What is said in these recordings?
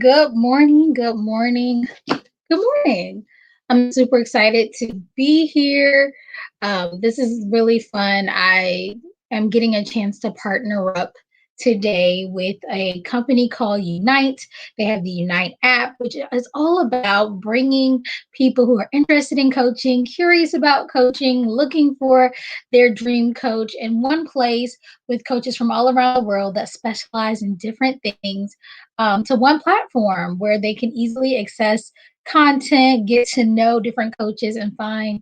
Good morning. Good morning. Good morning. I'm super excited to be here. This is really fun. I am getting a chance to partner up today with a company called Unite. They have the Unite app, which is all about bringing people who are interested in coaching, curious about coaching, looking for their dream coach in one place with coaches from all around the world that specialize in different things to one platform where they can easily access content, get to know different coaches, and find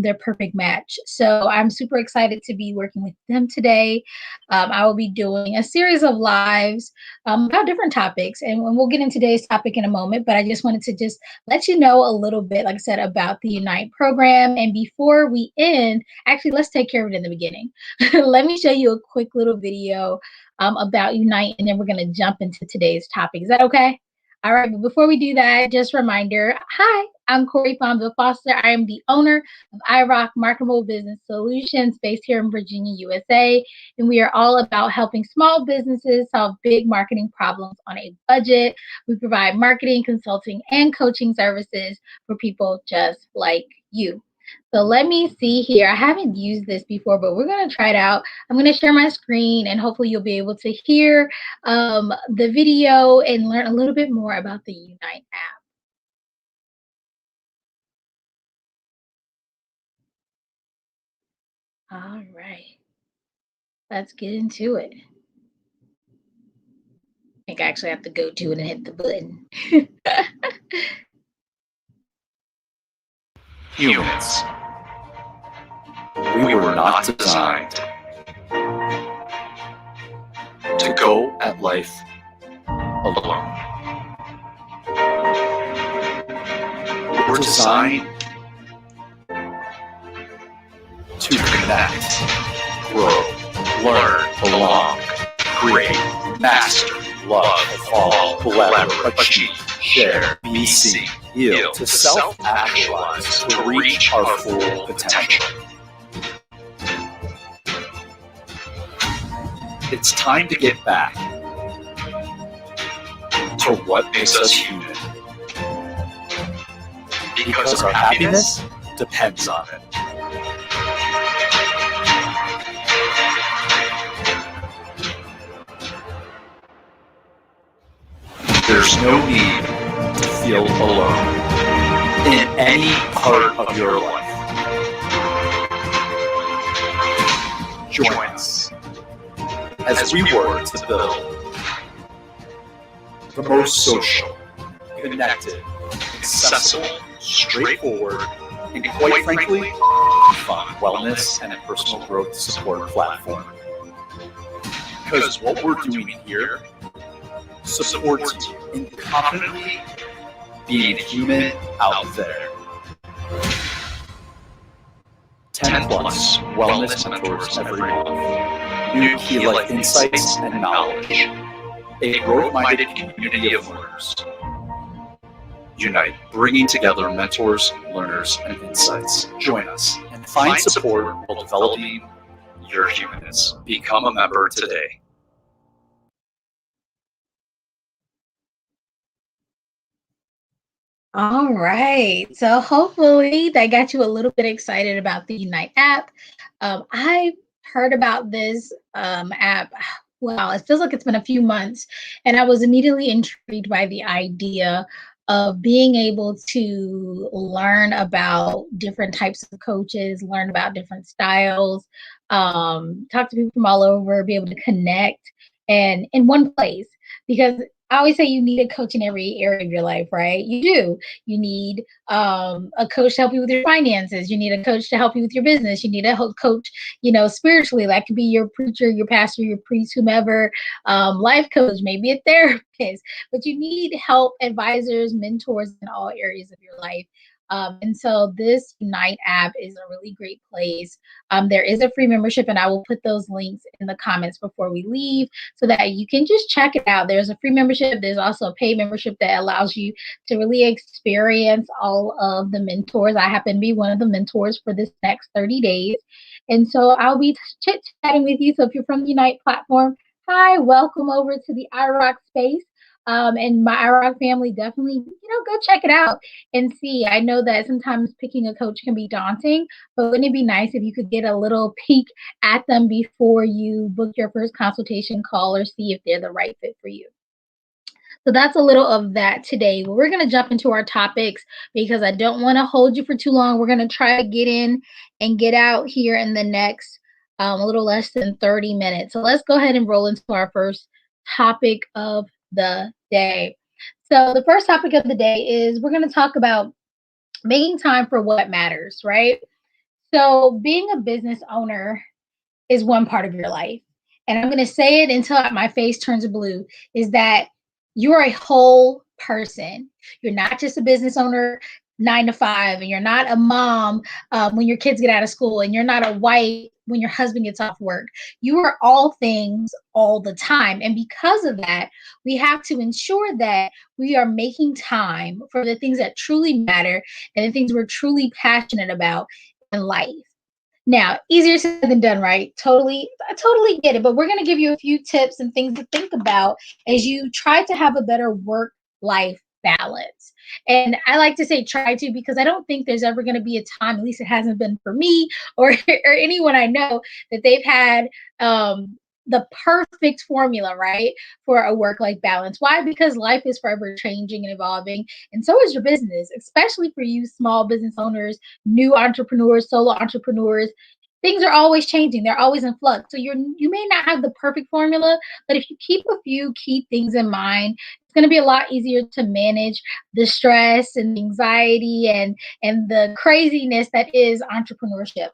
their perfect match. So I'm super excited to be working with them today. I will be doing a series of lives about different topics, and we'll get into today's topic in a moment. But I just wanted to just let you know a little bit, like I said, about the Unite program. And before we end, actually, let's take care of it in the beginning. Let me show you a quick little video about Unite, and then we're going to jump into today's topic. Is that okay? All right, but before we do that, just a reminder, hi, I'm Corey Fonville Foster. I am the owner of iRock Marketable Business Solutions based here in Virginia, USA, and we are all about helping small businesses solve big marketing problems on a budget. We provide marketing, consulting, and coaching services for people just like you. So let me see here. I haven't used this before, but we're going to try it out. I'm going to share my screen, and hopefully you'll be able to hear the video and learn a little bit more about the Unite app. All right, let's get into it. I think I actually have to go to it and hit the button. Humans. We were not designed to go at life alone. We're designed to connect, grow, learn, belong, create, master, love, fall, collaborate, achieve, share, be seen, heal, to self-actualize, to reach our full potential. It's time to get back to what makes us human, because our happiness depends on it. There's no need to feel alone in any part of your life. Join us as we work to build the most social, connected, accessible, straightforward, and quite frankly, fun wellness and personal growth support platform. Because what we're doing here supports you in confidently being human out there. 10 plus wellness mentors every month. New key life insights and knowledge. A growth-minded community of learners. Unite, bringing together mentors, learners, and insights. Join us and find support while developing your humanness. Become a member today. All right. So hopefully that got you a little bit excited about the Unite app. I heard about this app. Wow, it feels like it's been a few months, and I was immediately intrigued by the idea of being able to learn about different types of coaches, learn about different styles, talk to people from all over, be able to connect and in one place. Because I always say you need a coach in every area of your life, right? You do. You need a coach to help you with your finances. You need a coach to help you with your business. You need a coach, spiritually. That could be your preacher, your pastor, your priest, whomever, life coach, maybe a therapist. But you need help, advisors, mentors in all areas of your life. And so this Unite app is a really great place. There is a free membership, and I will put those links in the comments before we leave so that you can just check it out. There's a free membership. There's also a paid membership that allows you to really experience all of the mentors. I happen to be one of the mentors for this next 30 days. And so I'll be chit-chatting with you. So if you're from the Unite platform, hi, welcome over to the iRock space. And my iRock family definitely, go check it out and see. I know that sometimes picking a coach can be daunting, but wouldn't it be nice if you could get a little peek at them before you book your first consultation call or see if they're the right fit for you? So that's a little of that today. We're going to jump into our topics because I don't want to hold you for too long. We're going to try to get in and get out here in the next a little less than 30 minutes. So let's go ahead and roll into our first topic of the day. So the first topic of the day is we're going to talk about making time for what matters, right? So being a business owner is one part of your life. And I'm going to say it until my face turns blue, is that you're a whole person. You're not just a business owner 9 to 5, and you're not a mom when your kids get out of school, and you're not a wife when your husband gets off work. You are all things all the time. And because of that, we have to ensure that we are making time for the things that truly matter and the things we're truly passionate about in life. Now, easier said than done, right? I totally get it. But we're going to give you a few tips and things to think about as you try to have a better work-life balance. And I like to say try to because I don't think there's ever going to be a time, at least it hasn't been for me or, or anyone I know, that they've had the perfect formula, right, for a work-life balance. Why? Because life is forever changing and evolving. And so is your business, especially for you small business owners, new entrepreneurs, solo entrepreneurs. Things are always changing. They're always in flux. So you may not have the perfect formula, but if you keep a few key things in mind, it's going to be a lot easier to manage the stress and anxiety and the craziness that is entrepreneurship.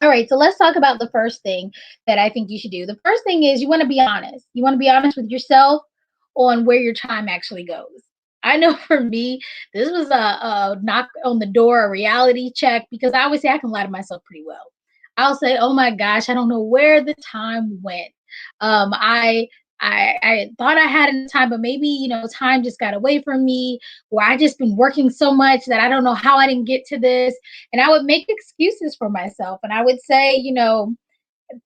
All right, so let's talk about the first thing that I think you should do. The first thing is you want to be honest. You want to be honest with yourself on where your time actually goes. I know for me, this was a knock on the door, a reality check, because I always say I can lie to myself pretty well. I'll say, "Oh my gosh, I don't know where the time went. Um, I I thought I had enough time, but maybe time just got away from me, or I just been working so much that I don't know how I didn't get to this." And I would make excuses for myself, and I would say,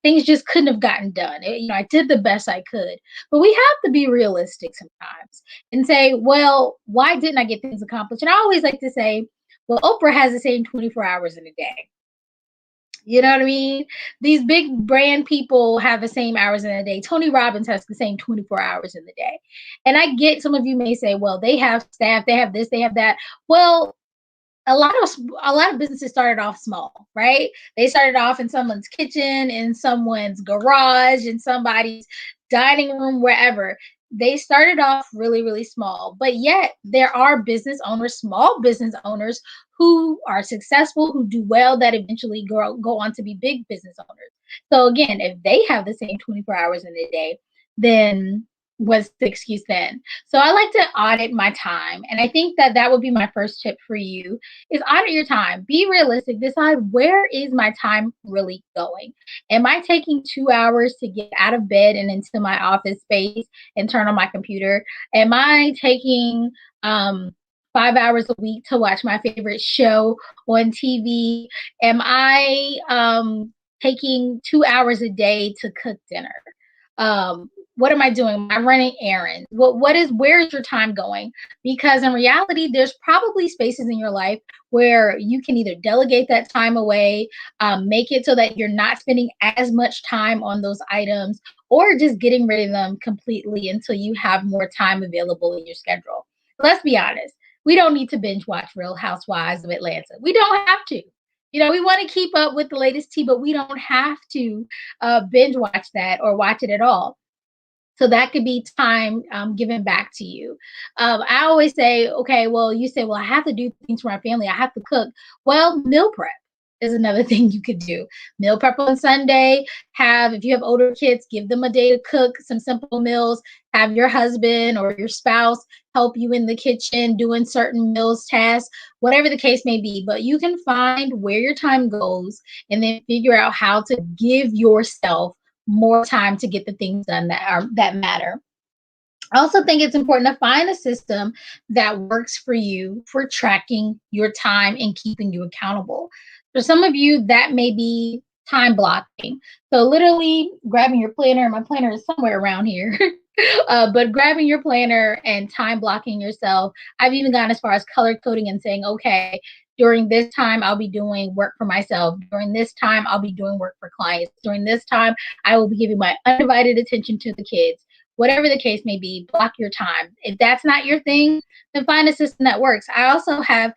things just couldn't have gotten done. I did the best I could. But we have to be realistic sometimes and say, well, why didn't I get things accomplished? And I always like to say, well, Oprah has the same 24 hours in a day. You know what I mean? These big brand people have the same hours in a day. Tony Robbins has the same 24 hours in the day. And I get some of you may say, well, they have staff, they have this, they have that. Well, a lot of businesses started off small, right? They started off in someone's kitchen, in someone's garage, in somebody's dining room, wherever. They started off really, really small, but yet there are business owners, small business owners who are successful, who do well, that eventually go on to be big business owners. So again, if they have the same 24 hours in a day, then what's the excuse then? So I like to audit my time, and I think that that would be my first tip for you is audit your time. Be realistic. Decide, where is my time really going? Am I taking 2 hours to get out of bed and into my office space and turn on my computer? Am I taking 5 hours a week to watch my favorite show on TV? Am I taking 2 hours a day to cook dinner? What am I doing? Am I running errands? Where is your time going? Because in reality, there's probably spaces in your life where you can either delegate that time away, make it so that you're not spending as much time on those items, or just getting rid of them completely until you have more time available in your schedule. Let's be honest. We don't need to binge watch Real Housewives of Atlanta. We don't have to. We want to keep up with the latest tea, but we don't have to binge watch that or watch it at all. So that could be time given back to you. I always say, okay, well, you say, well, I have to do things for my family. I have to cook. Well, meal prep is another thing you could do. Meal prep on Sunday. If you have older kids, give them a day to cook some simple meals. Have your husband or your spouse help you in the kitchen doing certain meals tasks, whatever the case may be. But you can find where your time goes and then figure out how to give yourself more time to get the things done that matter. I also think it's important to find a system that works for you for tracking your time and keeping you accountable. For some of you, that may be time blocking. So literally grabbing your planner, my planner is somewhere around here, But grabbing your planner and time blocking yourself, I've even gone as far as color coding and saying, okay, during this time, I'll be doing work for myself. During this time, I'll be doing work for clients. During this time, I will be giving my undivided attention to the kids. Whatever the case may be, block your time. If that's not your thing, then find a system that works. I also have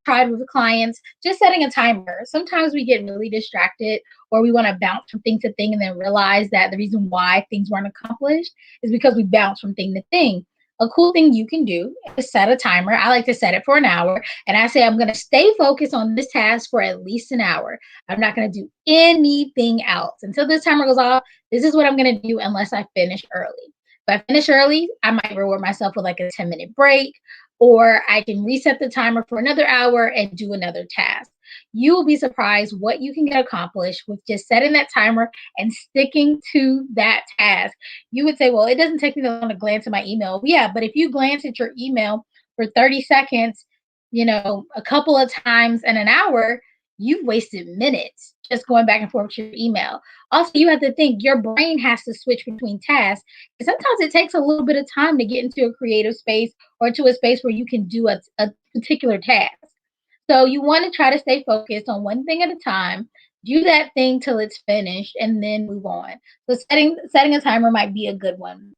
tried with clients just setting a timer. Sometimes we get really distracted or we want to bounce from thing to thing and then realize that the reason why things weren't accomplished is because we bounce from thing to thing. A cool thing you can do is set a timer. I like to set it for an hour. And I say, I'm going to stay focused on this task for at least an hour. I'm not going to do anything else until this timer goes off. This is what I'm going to do unless I finish early. If I finish early, I might reward myself with like a 10-minute break, or I can reset the timer for another hour and do another task. You will be surprised what you can get accomplished with just setting that timer and sticking to that task. You would say, well, it doesn't take me that long to glance at my email. Yeah, but if you glance at your email for 30 seconds, a couple of times in an hour, you've wasted minutes just going back and forth to your email. Also, you have to think your brain has to switch between tasks. And sometimes it takes a little bit of time to get into a creative space or to a space where you can do a particular task. So you want to try to stay focused on one thing at a time, do that thing till it's finished, and then move on. So setting a timer might be a good one.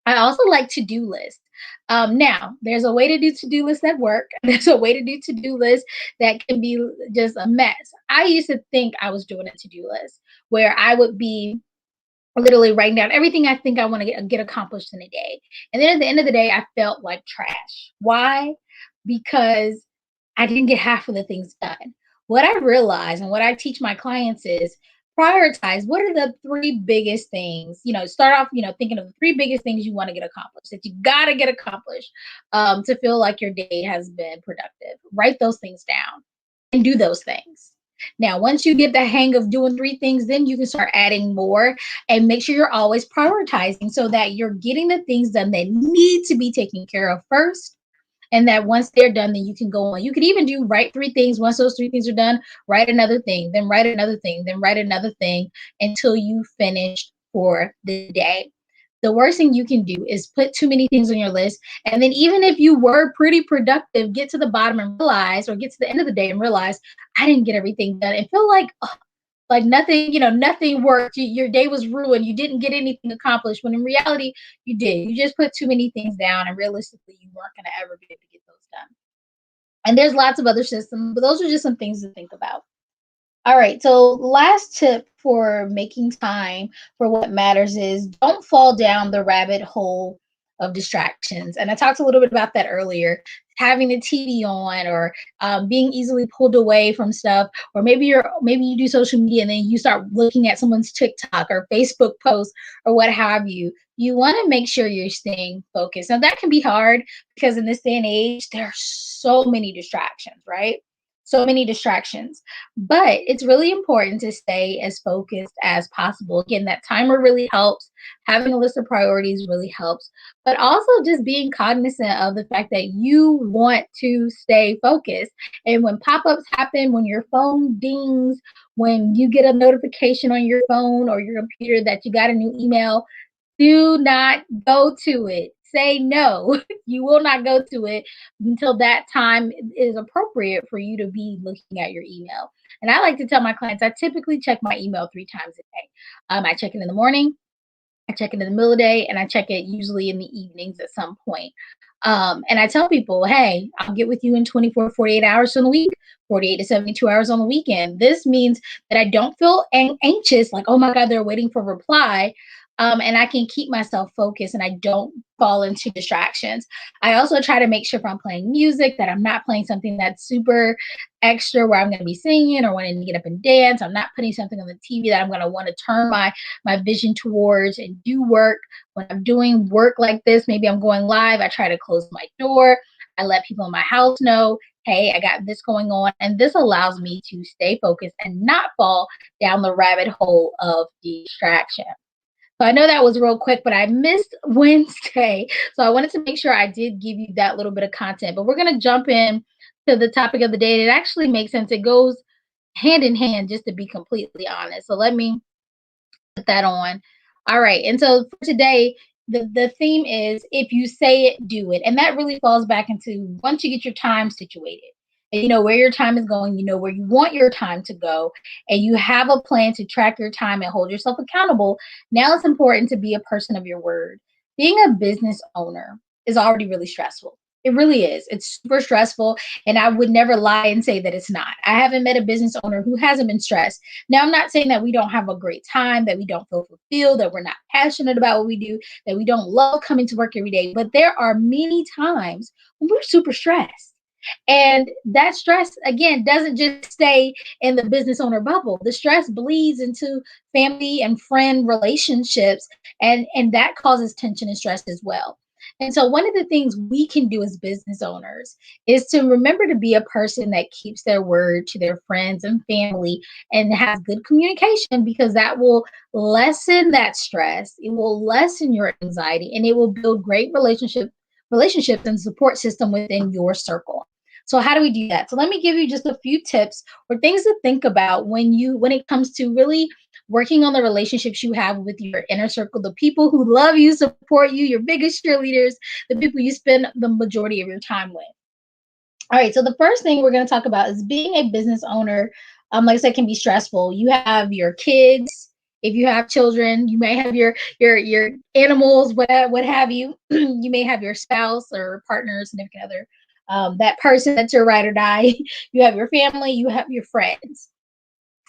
I also like to-do lists. Now, there's a way to do to-do lists that work. There's a way to do to-do lists that can be just a mess. I used to think I was doing a to-do list where I would be literally writing down everything I think I want to get accomplished in a day. And then at the end of the day, I felt like trash. Why? Because I didn't get half of the things done. What I realize and what I teach my clients is prioritize what are the three biggest things. Start off, thinking of the three biggest things you want to get accomplished that you got to get accomplished to feel like your day has been productive. Write those things down and do those things. Now, once you get the hang of doing three things, then you can start adding more and make sure you're always prioritizing so that you're getting the things done that need to be taken care of first. And that once they're done, then you can go on. You could even write three things. Once those three things are done, write another thing, then write another thing, then write another thing until you finish for the day. The worst thing you can do is put too many things on your list. And then even if you were pretty productive, get to the bottom and realize, or get to the end of the day and realize, I didn't get everything done. And feel like nothing, nothing worked. Your day was ruined. You didn't get anything accomplished when in reality you did. You just put too many things down and realistically you weren't going to ever be able to get those done. And there's lots of other systems, but those are just some things to think about. All right. So last tip for making time for what matters is don't fall down the rabbit hole of distractions. And I talked a little bit about that earlier. Having the TV on, or being easily pulled away from stuff, or maybe you do social media and then you start looking at someone's TikTok or Facebook post or what have you. You want to make sure you're staying focused. Now that can be hard because in this day and age, there are so many distractions, right? So many distractions, but it's really important to stay as focused as possible. Again, that timer really helps. Having a list of priorities really helps, but also just being cognizant of the fact that you want to stay focused. And when pop-ups happen, when your phone dings, when you get a notification on your phone or your computer that you got a new email, do not go to it. Say no. You will not go to it until that time is appropriate for you to be looking at your email. And I like to tell my clients, I typically check my email 3 times a day. I check it in the morning, I check it in the middle of the day, and I check it usually in the evenings at some point. And I tell people, hey, I'll get with you in 24, 48 hours on the week, 48 to 72 hours on the weekend. This means that I don't feel anxious, like, oh my God, they're waiting for a reply. And I can keep myself focused and I don't fall into distractions. I also try to make sure if I'm playing music that I'm not playing something that's super extra where I'm going to be singing or wanting to get up and dance. I'm not putting something on the TV that I'm going to want to turn my vision towards and do work. When I'm doing work like this, maybe I'm going live, I try to close my door. I let people in my house know, hey, I got this going on. And this allows me to stay focused and not fall down the rabbit hole of distraction. So I know that was real quick, but I missed Wednesday. So I wanted to make sure I did give you that little bit of content. But we're going to jump in to the topic of the day. It actually makes sense. It goes hand in hand, just to be completely honest. So let me put that on. All right. And so for today, the theme is if you say it, do it. And that really falls back into once you get your time situated and you know where your time is going, you know where you want your time to go, and you have a plan to track your time and hold yourself accountable. Now it's important to be a person of your word. Being a business owner is already really stressful. It really is. It's super stressful. And I would never lie and say that it's not. I haven't met a business owner who hasn't been stressed. Now, I'm not saying that we don't have a great time, that we don't feel fulfilled, that we're not passionate about what we do, that we don't love coming to work every day. But there are many times when we're super stressed. And that stress, again, doesn't just stay in the business owner bubble. The stress bleeds into family and friend relationships, and that causes tension and stress as well. And so, one of the things we can do as business owners is to remember to be a person that keeps their word to their friends and family and has good communication, because that will lessen that stress. It will lessen your anxiety, and it will build great relationships and support system within your circle. So how do we do that? So let me give you just a few tips or things to think about when it comes to really working on the relationships you have with your inner circle, the people who love you, support you, your biggest cheerleaders, the people you spend the majority of your time with. All right, so the first thing we're going to talk about is being a business owner. Like I said, can be stressful. You have your kids. If you have children, you may have your animals, what have you. You may have your spouse or partner, significant other, that person that's your ride or die. You have your family. You have your friends.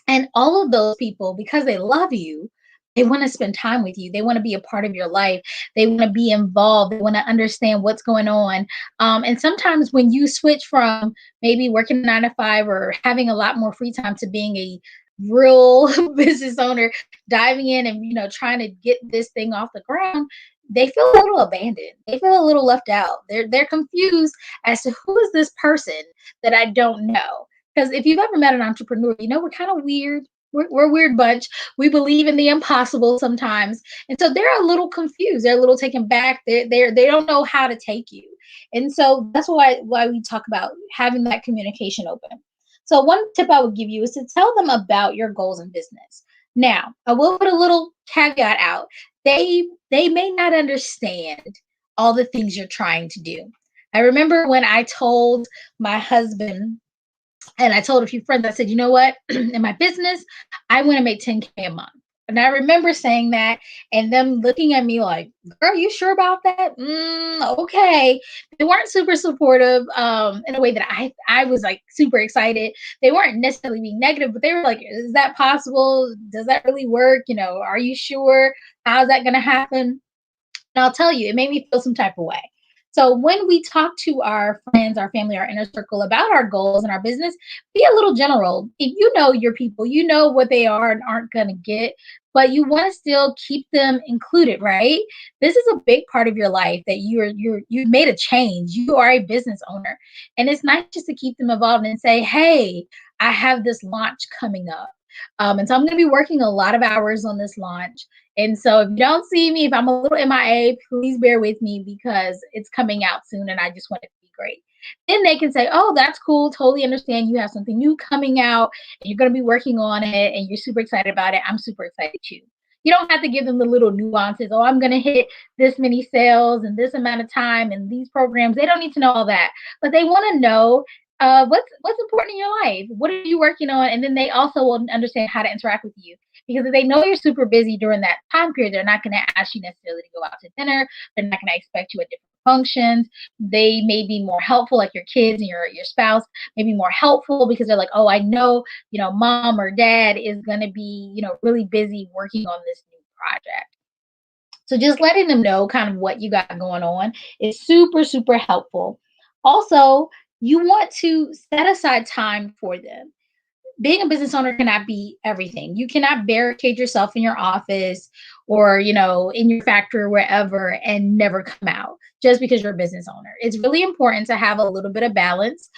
And all of those people, because they love you, they want to spend time with you. They want to be a part of your life. They want to be involved. They want to understand what's going on. And sometimes when you switch from maybe working 9 to 5 or having a lot more free time to being a real business owner, diving in and trying to get this thing off the ground, they feel a little abandoned. They feel a little left out. They're confused as to who is this person that I don't know. Because if you've ever met an entrepreneur, we're kind of weird. We're a weird bunch. We believe in the impossible sometimes. And so they're a little confused. They're a little taken back. They don't know how to take you. And so that's why we talk about having that communication open. So one tip I would give you is to tell them about your goals in business. Now, I will put a little caveat out. They may not understand all the things you're trying to do. I remember when I told my husband, and I told a few friends, I said, you know what? In my business, I want to make 10K a month. And I remember saying that and them looking at me like, girl, you sure about that? Okay. They weren't super supportive in a way that I was like super excited. They weren't necessarily being negative, but they were like, is that possible? Does that really work? Are you sure? How's that going to happen? And I'll tell you, it made me feel some type of way. So when we talk to our friends, our family, our inner circle about our goals and our business, be a little general. If you know your people, you know what they are and aren't going to get, but you want to still keep them included, right? This is a big part of your life that you've made a change. You are a business owner, and it's nice just to keep them involved and say, "Hey, I have this launch coming up." And so I'm going to be working a lot of hours on this launch. And so if you don't see me, if I'm a little MIA, please bear with me because it's coming out soon and I just want it to be great. Then they can say, oh, that's cool. Totally understand. You have something new coming out and you're going to be working on it and you're super excited about it. I'm super excited too. You don't have to give them the little nuances. Oh, I'm going to hit this many sales and this amount of time and these programs. They don't need to know all that, but they want to know what's important in your life. What are you working on? And then they also will understand how to interact with you. Because if they know you're super busy during that time period, they're not going to ask you necessarily to go out to dinner. They're not going to expect you at different functions. They may be more helpful, like your kids and your spouse may be more helpful because they're like, oh, I know, mom or dad is going to be, really busy working on this new project. So just letting them know kind of what you got going on is super, super helpful. Also, you want to set aside time for them. Being a business owner cannot be everything. You cannot barricade yourself in your office or, in your factory or wherever and never come out just because you're a business owner. It's really important to have a little bit of balance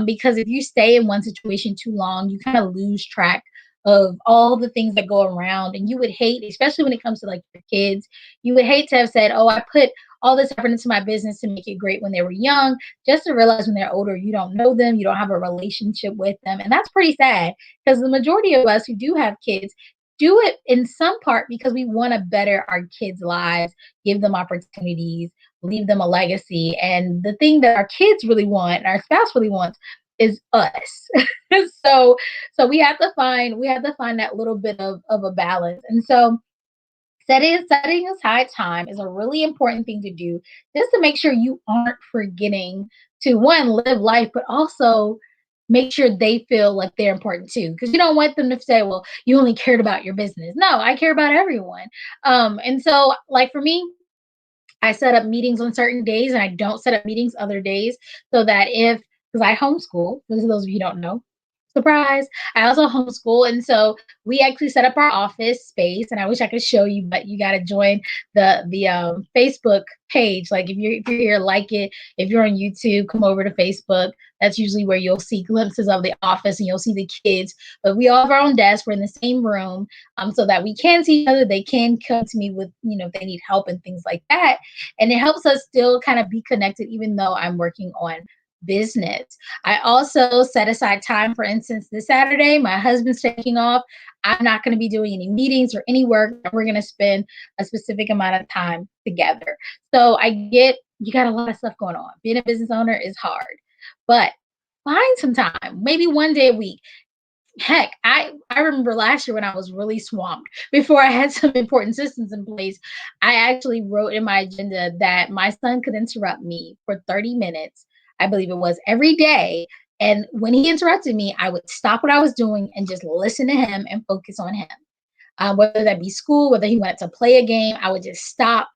because if you stay in one situation too long, you kind of lose track of all the things that go around. And you would hate, especially when it comes to like your kids, you would hate to have said, oh, I put all this effort into my business to make it great when they were young, just to realize when they're older, you don't know them, you don't have a relationship with them. And that's pretty sad because the majority of us who do have kids do it in some part because we want to better our kids' lives, give them opportunities, leave them a legacy. And the thing that our kids really want, our spouse really wants, is us. so so we have to find that little bit of a balance. And so setting aside time is a really important thing to do, just to make sure you aren't forgetting to one, live life, but also make sure they feel like they're important too. Because you don't want them to say, well, you only cared about your business. No, I care about everyone. And so like for me, I set up meetings on certain days and I don't set up meetings other days, so that if, because I homeschool, for those of you who don't know, surprise, I also homeschool. And so we actually set up our office space, and I wish I could show you, but you got to join the Facebook page. Like if you're here, like it. If you're on YouTube, come over to Facebook. That's usually where you'll see glimpses of the office and you'll see the kids. But we all have our own desks. We're in the same room, so that we can see each other. They can come to me with, if they need help and things like that. And it helps us still kind of be connected, even though I'm working on business. I also set aside time, for instance, this Saturday, my husband's taking off. I'm not going to be doing any meetings or any work. We're going to spend a specific amount of time together. So I get you got a lot of stuff going on. Being a business owner is hard, but find some time, maybe one day a week. Heck, I remember last year when I was really swamped before I had some important systems in place. I actually wrote in my agenda that my son could interrupt me for 30 minutes, I believe it was, every day. And when he interrupted me, I would stop what I was doing and just listen to him and focus on him. Whether that be school, whether he wanted to play a game, I would just stop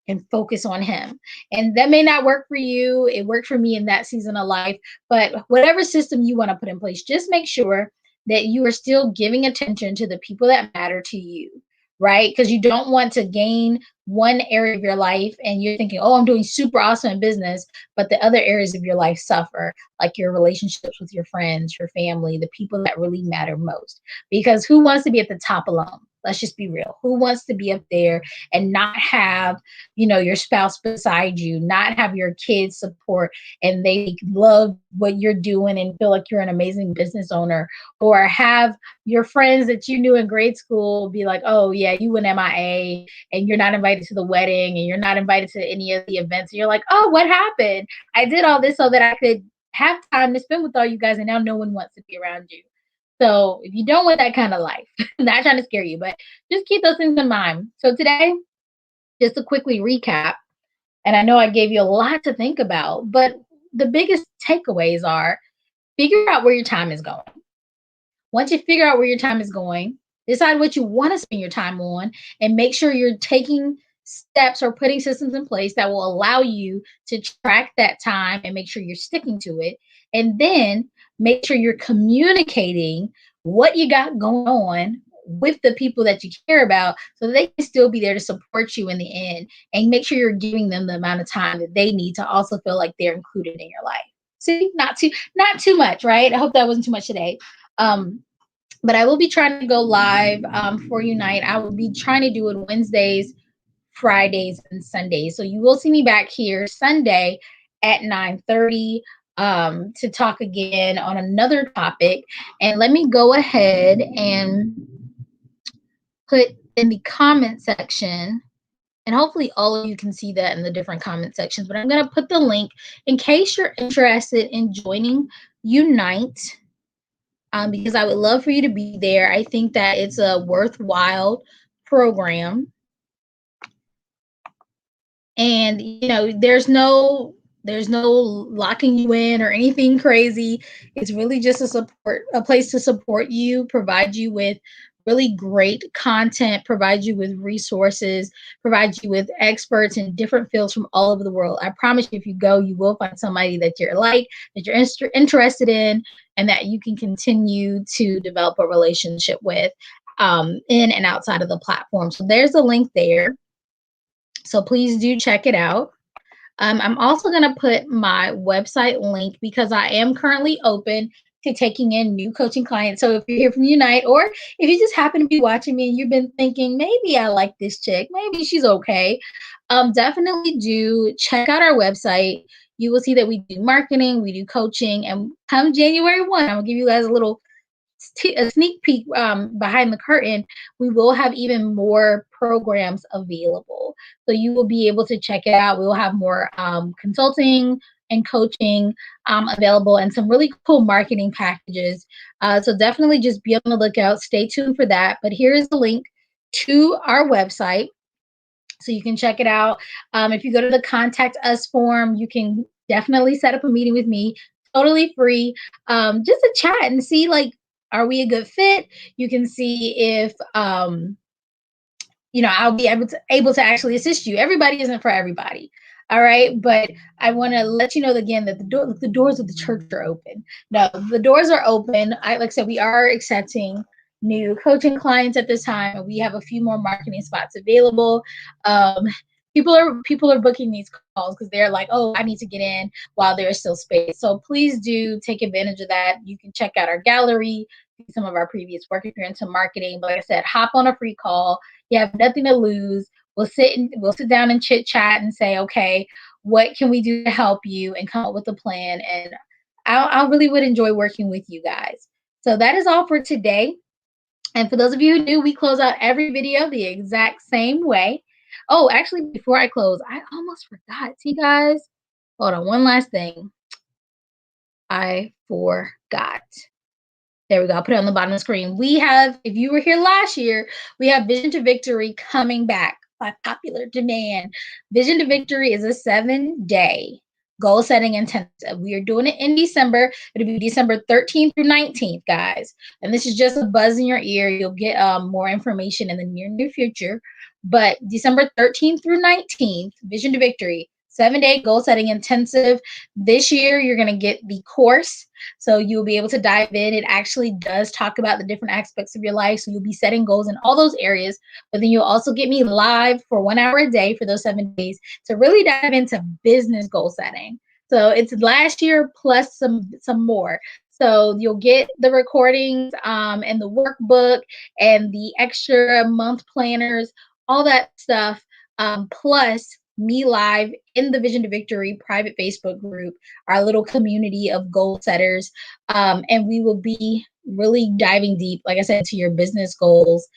and focus on him. And that may not work for you. It worked for me in that season of life. But whatever system you want to put in place, just make sure that you are still giving attention to the people that matter to you, right? Because you don't want to gain one area of your life and you're thinking, oh, I'm doing super awesome in business, but the other areas of your life suffer, like your relationships with your friends, your family, the people that really matter most. Because who wants to be at the top alone? Let's just be real. Who wants to be up there and not have, your spouse beside you, not have your kids support and they love what you're doing and feel like you're an amazing business owner, or have your friends that you knew in grade school be like, oh yeah, you went MIA and you're not invited to the wedding and you're not invited to any of the events. And you're like, oh, what happened? I did all this so that I could have time to spend with all you guys, and now no one wants to be around you. So if you don't want that kind of life, not trying to scare you, but just keep those things in mind. So today, just to quickly recap, and I know I gave you a lot to think about, but the biggest takeaways are: figure out where your time is going. Once you figure out where your time is going, decide what you want to spend your time on and make sure you're taking steps or putting systems in place that will allow you to track that time and make sure you're sticking to it. And then make sure you're communicating what you got going on with the people that you care about so that they can still be there to support you in the end, and make sure you're giving them the amount of time that they need to also feel like they're included in your life. See, not too much, right? I hope that wasn't too much today. Um, but I will be trying to go live for Unite. I will be trying to do it Wednesdays, Fridays, and Sundays. So you will see me back here Sunday at 9:30 to talk again on another topic. And let me go ahead and put in the comment section, and hopefully all of you can see that in the different comment sections, but I'm going to put the link in case you're interested in joining Unite. Because I would love for you to be there. I think that it's a worthwhile program. And there's no locking you in or anything crazy. It's really just a place to support you, provide you with really great content, provide you with resources, provide you with experts in different fields from all over the world. I promise you, if you go, you will find somebody that you're that you're interested in, and that you can continue to develop a relationship with in and outside of the platform. So there's a link there. So please do check it out. I'm also going to put my website link because I am currently open to taking in new coaching clients. So if you're here from Unite, or if you just happen to be watching me and you've been thinking, maybe I like this chick, maybe she's okay, definitely do check out our website. You will see that we do marketing, we do coaching, and come January 1, I'm going to give you guys a little a sneak peek behind the curtain, we will have even more programs available. So you will be able to check it out. We will have more consulting and coaching available and some really cool marketing packages. So definitely just be on the lookout. Stay tuned for that. But here is the link to our website so you can check it out. If you go to the contact us form, you can definitely set up a meeting with me, totally free, just to chat and see like, are we a good fit? You can see if I'll be able to actually assist you. Everybody isn't for everybody. All right. But I want to let you know again that the doors of the church are open. No, the doors are open. Like I said, we are accepting new coaching clients at this time, and we have a few more marketing spots available. Um, people are booking these calls because they're like, oh, I need to get in while there's still space. So please do take advantage of that. You can check out our gallery, some of our previous work if you're into marketing. But like I said, hop on a free call. You have nothing to lose. We'll sit down and chit chat and say, okay, what can we do to help you, and come up with a plan. And I really would enjoy working with you guys. So that is all for today. And for those of you who do, we close out every video the exact same way. Oh, actually, before I close, I almost forgot. See, guys, hold on. One last thing. I forgot. There we go. I'll put it on the bottom of the screen. We have, if you were here last year, we have Vision to Victory coming back by popular demand. Vision to Victory is a 7-day goal setting intensive. We are doing it in December. It'll be December 13th through 19th, guys. And this is just a buzz in your ear. You'll get more information in the near future. But December 13th through 19th, Vision to Victory, 7-day goal setting intensive. This year, you're going to get the course. So you'll be able to dive in. It actually does talk about the different aspects of your life. So you'll be setting goals in all those areas. But then you'll also get me live for 1 hour a day for those 7 days to really dive into business goal setting. So it's last year plus some more. So you'll get the recordings and the workbook and the extra month planners, all that stuff, plus me live in the Vision to Victory private Facebook group, our little community of goal setters. And we will be really diving deep, like I said, to your business goals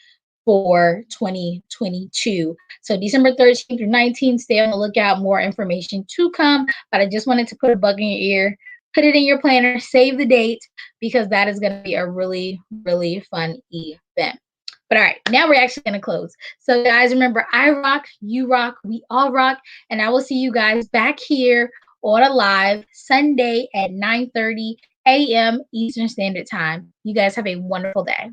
for 2022. So December 13th through 19th, stay on the lookout. More information to come. But I just wanted to put a bug in your ear, put it in your planner, save the date, because that is going to be a really, really fun event. But all right, now we're actually going to close. So guys, remember, I rock, you rock, we all rock. And I will see you guys back here on a live Sunday at 9:30 a.m. Eastern Standard Time. You guys have a wonderful day.